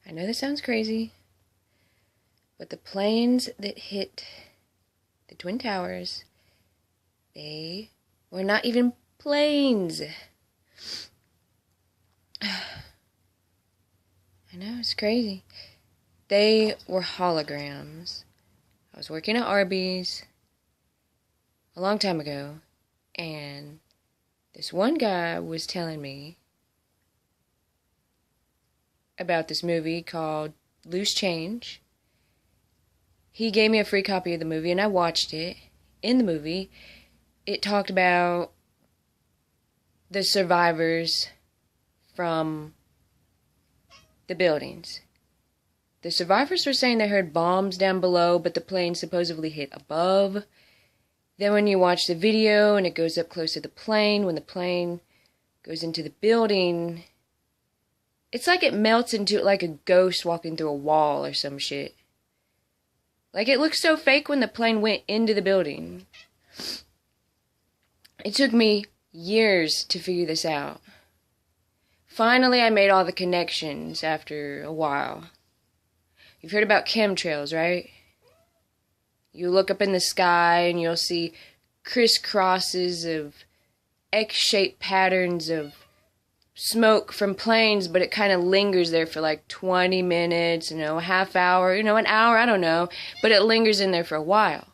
I know this sounds crazy, but the planes that hit the Twin Towers, they were not even planes. I know, it's crazy. They were holograms. I was working at Arby's a long time ago, and this one guy was telling me about this movie called Loose Change. He gave me a free copy of the movie, and I watched it. In the movie, it talked about the survivors from the buildings. The survivors were saying they heard bombs down below, but the plane supposedly hit above. Then when you watch the video and it goes up close to the plane, when the plane goes into the building, it's like it melts into it like a ghost walking through a wall or some shit. Like, it looks so fake when the plane went into the building. It took me years to figure this out. Finally, I made all the connections after a while. You've heard about chemtrails, right? You look up in the sky and you'll see crisscrosses of X-shaped patterns of smoke from planes, but it kind of lingers there for like 20 minutes, a half hour, an hour, I don't know, but it lingers in there for a while.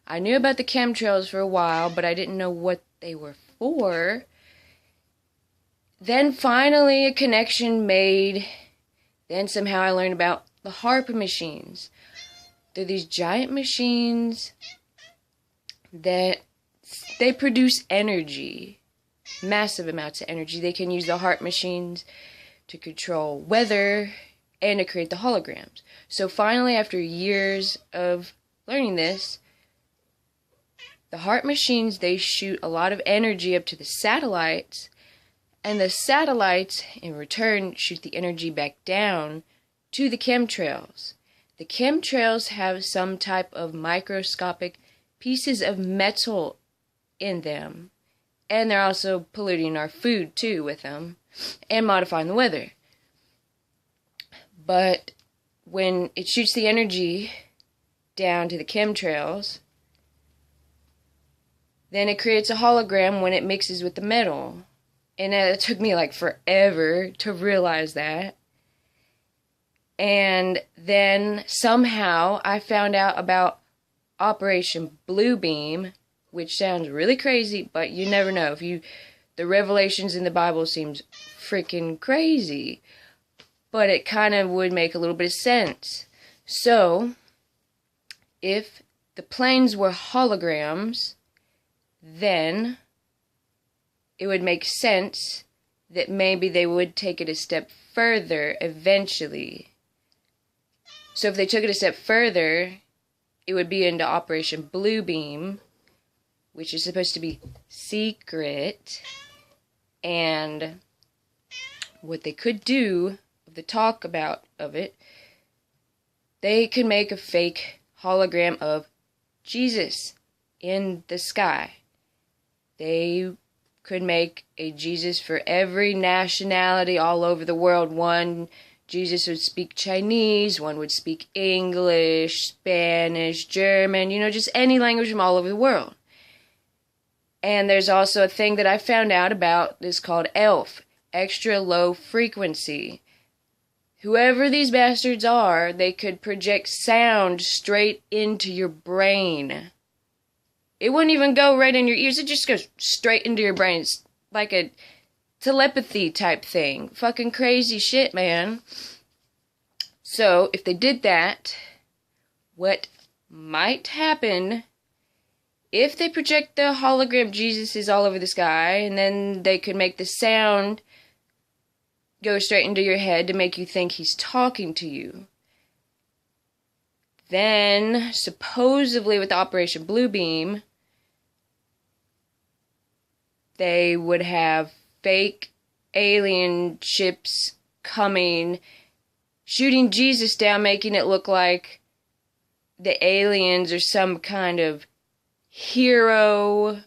I knew about the chemtrails for a while, but I didn't know what they were for. Then finally a connection made. Then somehow I learned about the harp machines. They're these giant machines that they produce energy. Massive amounts of energy. They can use the harp machines to control weather and to create the holograms. So finally, after years of learning this, the harp machines, they shoot a lot of energy up to the satellites, and the satellites, in return, shoot the energy back down to the chemtrails. The chemtrails have some type of microscopic pieces of metal in them. And they're also polluting our food, too, with them. And modifying the weather. But when it shoots the energy down to the chemtrails, then it creates a hologram when it mixes with the metal. And it took me like forever to realize that. And then somehow I found out about Operation Bluebeam, which sounds really crazy, but you never know. The revelations in the Bible seems freaking crazy, but it kind of would make a little bit of sense. So, if the planes were holograms, then it would make sense that maybe they would take it a step further eventually. So if they took it a step further, it would be into Operation Bluebeam, which is supposed to be secret. And what they could do, the talk about of it, they could make a fake hologram of Jesus in the sky. They could make a Jesus for every nationality all over the world. One Jesus would speak Chinese, one would speak English, Spanish, German, just any language from all over the world. And there's also a thing that I found out about that's called ELF, extra low frequency. Whoever these bastards are, they could project sound straight into your brain. It wouldn't even go right in your ears, it just goes straight into your brain. It's like a telepathy type thing. Fucking crazy shit, man. So, if they did that, what might happen if they project the hologram Jesus all over the sky, and then they could make the sound go straight into your head to make you think he's talking to you. Then, supposedly with Operation Bluebeam, they would have fake alien ships coming, shooting Jesus down, making it look like the aliens are some kind of hero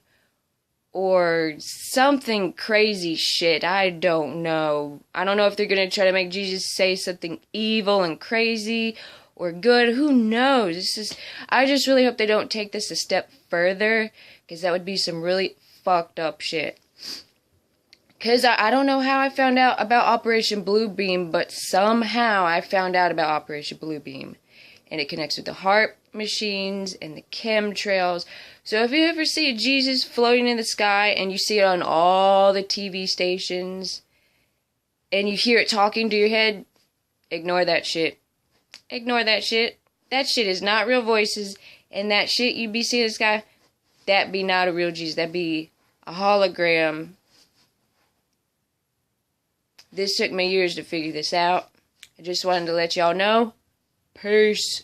or something crazy shit. I don't know. I don't know if they're going to try to make Jesus say something evil and crazy or good. Who knows? I just really hope they don't take this a step further, because that would be some really fucked up shit. Because I don't know how I found out about Operation Bluebeam, but somehow I found out about Operation Bluebeam. And it connects with the harp machines and the chemtrails. So if you ever see a Jesus floating in the sky and you see it on all the TV stations and you hear it talking to your head, ignore that shit. Ignore that shit. That shit is not real voices. And that shit you be seeing in the sky, that be not a real Jesus. That be a hologram. This took me years to figure this out. I just wanted to let y'all know. Peace.